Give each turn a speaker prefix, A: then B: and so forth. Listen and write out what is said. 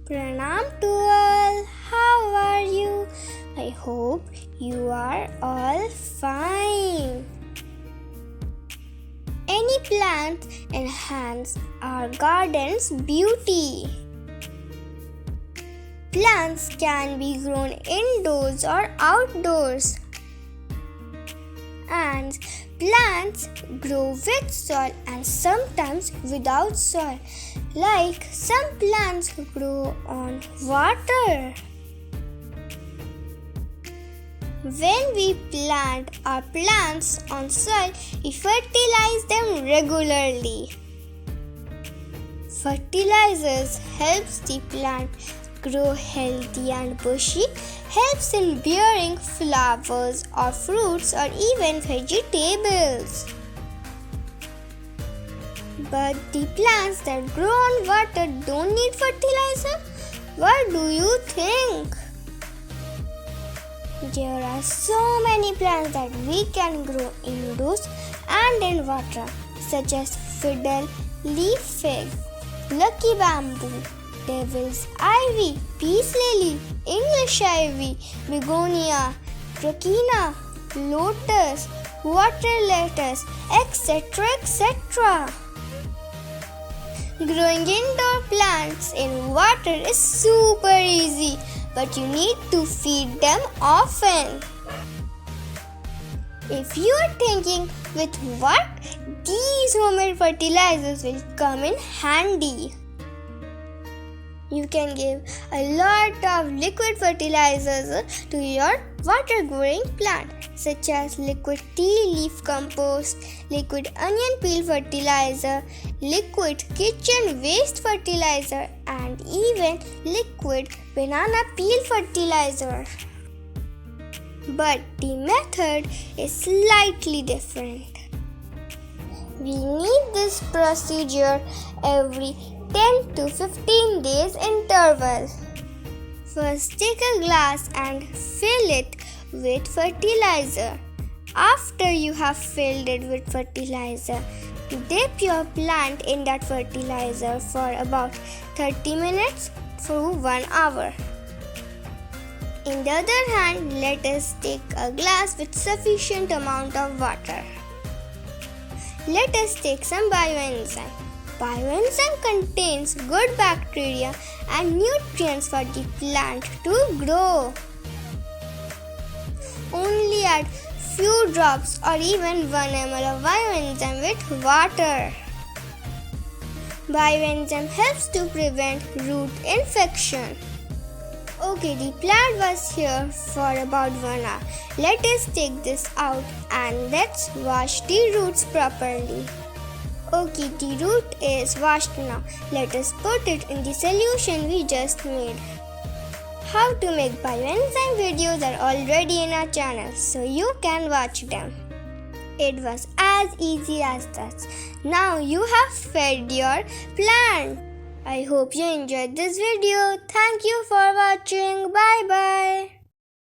A: Pranam to all. How are you? I hope you are all fine. Any plant enhances our garden's beauty. Plants can be grown indoors or outdoors. And plants grow with soil and sometimes without soil. Like some plants grow on water. When we plant our plants on soil, we fertilize them regularly. Fertilizers helps the plant grow healthy and bushy, helps in bearing flowers or fruits or even vegetables. But the plants that grow on water don't need fertilizer? What do you think? There are so many plants that we can grow indoors and in water, such as fiddle, leaf fig, lucky bamboo, devil's ivy, peace lily, English ivy, begonia, trichina, lotus, water lettuce, etc. etc. Growing indoor plants in water is super easy, but you need to feed them often. If you are thinking with what these homemade fertilizers will come in handy, you can give a lot of liquid fertilizers to your water-growing plant, such as liquid tea leaf compost, liquid onion peel fertilizer, liquid kitchen waste fertilizer, and even liquid banana peel fertilizer. But the method is slightly different. We need this procedure every 10 to 15 days interval. First, take a glass and fill it with fertilizer. After you have filled it with fertilizer, dip your plant in that fertilizer for about 30 minutes to 1 hour. In the other hand, let us take a glass with sufficient amount of water. Let us take some bioenzyme. Bioenzyme contains good bacteria and nutrients for the plant to grow. Only add few drops or even 1 ml of bioenzyme with water. Bioenzyme helps to prevent root infection. Okay, the plant was here for about 1 hour. Let us take this out and let's wash the roots properly. Okay, the root is washed now. Let us put it in the solution we just made. How to make bioenzyme videos are already in our channel, so you can watch them. It was as easy as that. Now you have fed your plant. I hope you enjoyed this video. Thank you for watching. Bye bye.